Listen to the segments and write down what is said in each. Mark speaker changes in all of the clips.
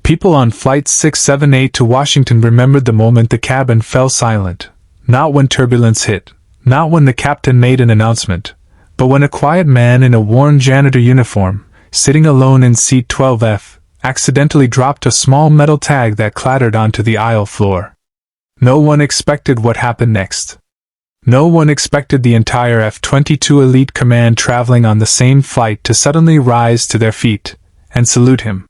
Speaker 1: People on Flight 678 to Washington remembered the moment the cabin fell silent. Not when turbulence hit, not when the captain made an announcement, but when a quiet man in a worn janitor uniform, sitting alone in seat 12F, accidentally dropped a small metal tag that clattered onto the aisle floor. No one expected what happened next. No one expected the entire F-22 elite command traveling on the same flight to suddenly rise to their feet and salute him.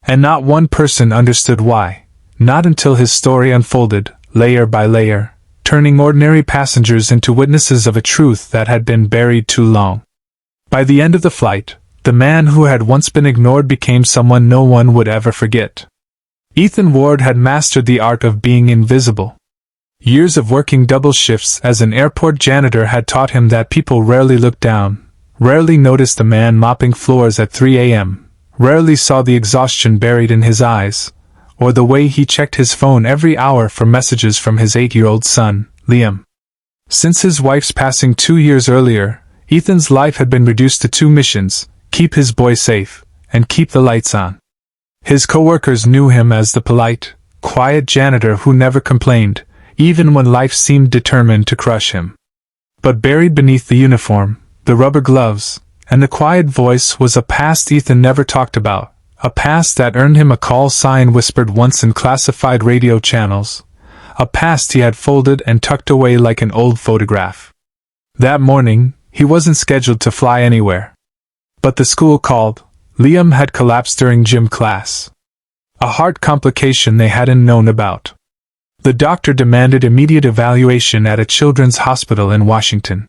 Speaker 1: And not one person understood why, not until his story unfolded, layer by layer, turning ordinary passengers into witnesses of a truth that had been buried too long. By the end of the flight, the man who had once been ignored became someone no one would ever forget. Ethan Ward had mastered the art of being invisible. Years of working double shifts as an airport janitor had taught him that people rarely looked down, rarely noticed a man mopping floors at 3 a.m., rarely saw the exhaustion buried in his eyes, or the way he checked his phone every hour for messages from his 8-year-old son, Liam. Since his wife's passing 2 years earlier, Ethan's life had been reduced to 2 missions: keep his boy safe, and keep the lights on. His coworkers knew him as the polite, quiet janitor who never complained, even when life seemed determined to crush him. But buried beneath the uniform, the rubber gloves, and the quiet voice was a past Ethan never talked about, a past that earned him a call sign whispered once in classified radio channels, a past he had folded and tucked away like an old photograph. That morning, he wasn't scheduled to fly anywhere. But the school called. Liam had collapsed during gym class. A heart complication they hadn't known about. The doctor demanded immediate evaluation at a children's hospital in Washington.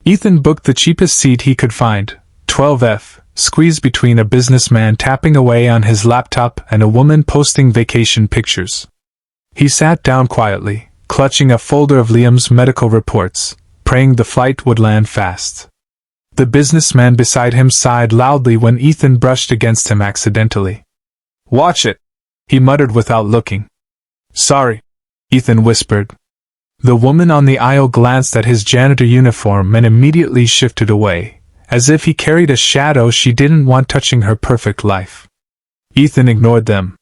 Speaker 1: Ethan booked the cheapest seat he could find, 12F, squeezed between a businessman tapping away on his laptop and a woman posting vacation pictures. He sat down quietly, clutching a folder of Liam's medical reports, praying the flight would land fast. The businessman beside him sighed loudly when Ethan brushed against him accidentally. "Watch it," he muttered without looking. "Sorry," Ethan whispered. The woman on the aisle glanced at his janitor uniform and immediately shifted away, as if he carried a shadow she didn't want touching her perfect life. Ethan ignored them.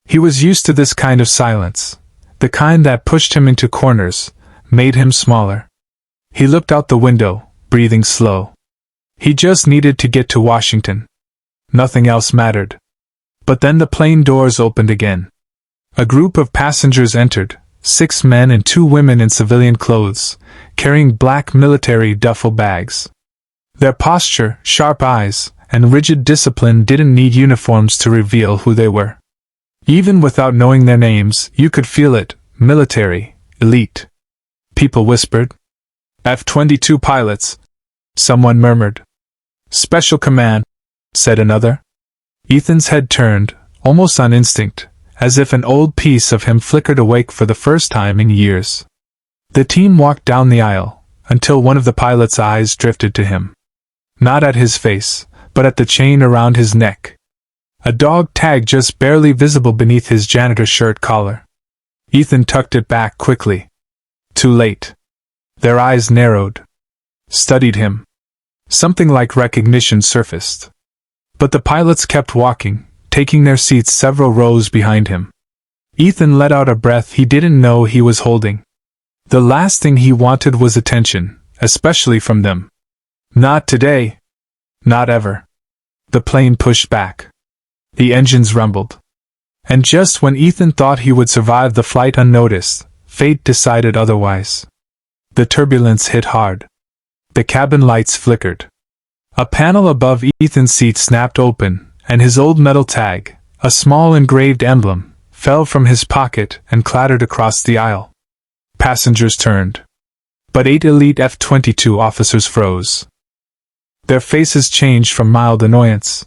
Speaker 1: He was used to this kind of silence, the kind that pushed him into corners, made him smaller. He looked out the window, breathing slow. He just needed to get to Washington. Nothing else mattered. But then the plane doors opened again. A group of passengers entered, 6 men and 2 women in civilian clothes, carrying black military duffel bags. Their posture, sharp eyes, and rigid discipline didn't need uniforms to reveal who they were. Even without knowing their names, you could feel it: military, elite. People whispered. "F-22 pilots," someone murmured. "Special command," said another. Ethan's head turned, almost on instinct, as if an old piece of him flickered awake for the first time in years. The team walked down the aisle, until one of the pilot's eyes drifted to him. Not at his face, but at the chain around his neck. A dog tag just barely visible beneath his janitor shirt collar. Ethan tucked it back quickly. Too late. Their eyes narrowed. Studied him. Something like recognition surfaced. But the pilots kept walking, taking their seats several rows behind him. Ethan let out a breath he didn't know he was holding. The last thing he wanted was attention, especially from them. Not today. Not ever. The plane pushed back. The engines rumbled. And just when Ethan thought he would survive the flight unnoticed, fate decided otherwise. The turbulence hit hard. The cabin lights flickered. A panel above Ethan's seat snapped open, and his old metal tag, a small engraved emblem, fell from his pocket and clattered across the aisle. Passengers turned. But 8 elite F-22 officers froze. Their faces changed from mild annoyance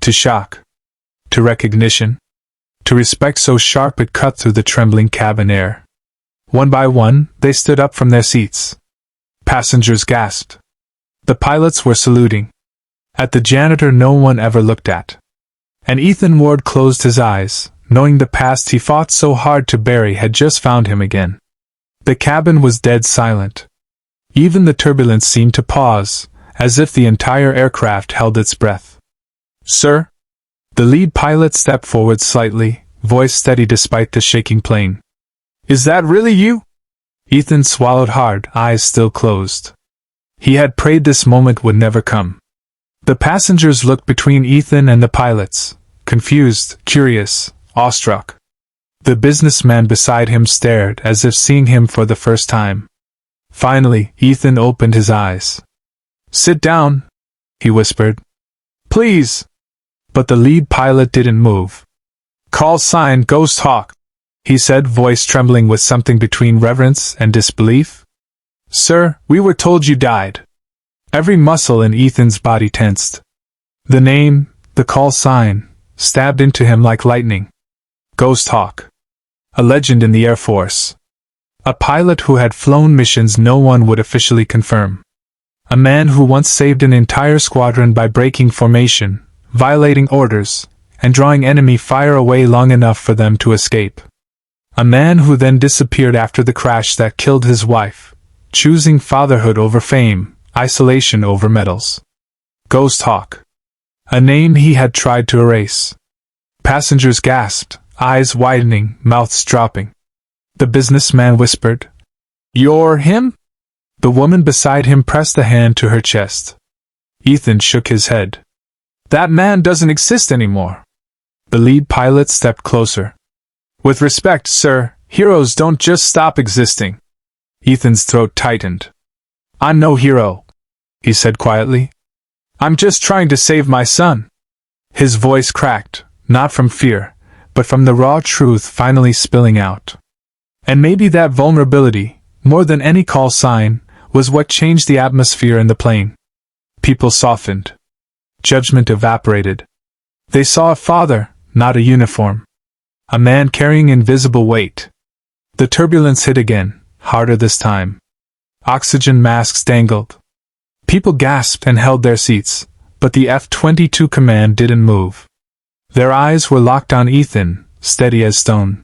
Speaker 1: to shock, to recognition, to respect so sharp it cut through the trembling cabin air. One by one, they stood up from their seats. Passengers gasped. The pilots were saluting. At the janitor no one ever looked at. And Ethan Ward closed his eyes, knowing the past he fought so hard to bury had just found him again. The cabin was dead silent. Even the turbulence seemed to pause, as if the entire aircraft held its breath. "Sir?" The lead pilot stepped forward slightly, voice steady despite the shaking plane. Is that really you? Ethan swallowed hard, eyes still closed. He had prayed this moment would never come. The passengers looked between Ethan and the pilots, confused, curious, awestruck. The businessman beside him stared as if seeing him for the first time. Finally, Ethan opened his eyes. Sit down, he whispered. Please. But the lead pilot didn't move. Call sign Ghost Hawk, he said, voice trembling with something between reverence and disbelief. Sir, we were told you died. Every muscle in Ethan's body tensed. The name, the call sign, stabbed into him like lightning. Ghost Hawk. A legend in the Air Force. A pilot who had flown missions no one would officially confirm. A man who once saved an entire squadron by breaking formation, violating orders, and drawing enemy fire away long enough for them to escape. A man who then disappeared after the crash that killed his wife, choosing fatherhood over fame, isolation over medals. Ghost Hawk. A name he had tried to erase. Passengers gasped, eyes widening, mouths dropping. The businessman whispered, You're him? The woman beside him pressed a hand to her chest. Ethan shook his head. That man doesn't exist anymore. The lead pilot stepped closer. With respect, sir, heroes don't just stop existing. Ethan's throat tightened. I'm no hero, he said quietly. I'm just trying to save my son. His voice cracked, not from fear, but from the raw truth finally spilling out. And maybe that vulnerability, more than any call sign, was what changed the atmosphere in the plane. People softened. Judgment evaporated. They saw a father, not a uniform. A man carrying invisible weight. The turbulence hit again, harder this time. Oxygen masks dangled. People gasped and held their seats, but the F-22 command didn't move. Their eyes were locked on Ethan, steady as stone.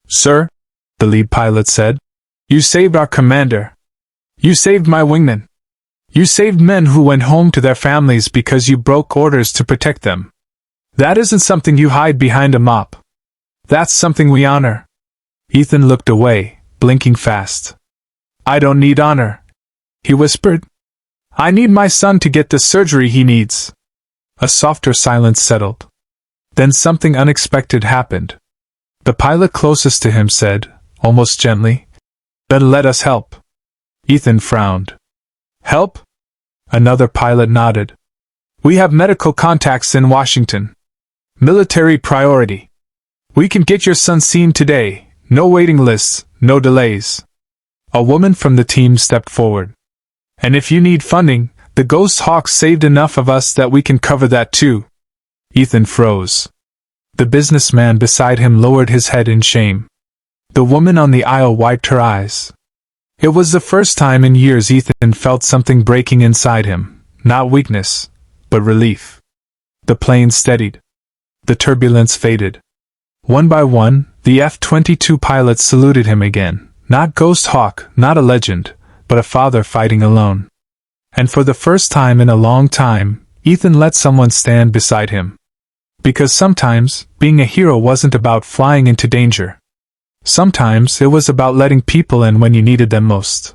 Speaker 1: Sir, the lead pilot said, you saved our commander. You saved my wingman. You saved men who went home to their families because you broke orders to protect them. That isn't something you hide behind a mop. That's something we honor. Ethan looked away, blinking fast. I don't need honor, he whispered. I need my son to get the surgery he needs. A softer silence settled. Then something unexpected happened. The pilot closest to him said, almost gently, Then let us help. Ethan frowned. Help? Another pilot nodded. We have medical contacts in Washington. Military priority. We can get your son seen today, no waiting lists, no delays. A woman from the team stepped forward. And if you need funding, the Ghost Hawk saved enough of us that we can cover that too. Ethan froze. The businessman beside him lowered his head in shame. The woman on the aisle wiped her eyes. It was the first time in years Ethan felt something breaking inside him, not weakness, but relief. The plane steadied. The turbulence faded. One by one, the F-22 pilots saluted him again, not Ghost Hawk, not a legend, but a father fighting alone. And for the first time in a long time, Ethan let someone stand beside him. Because sometimes, being a hero wasn't about flying into danger. Sometimes it was about letting people in when you needed them most.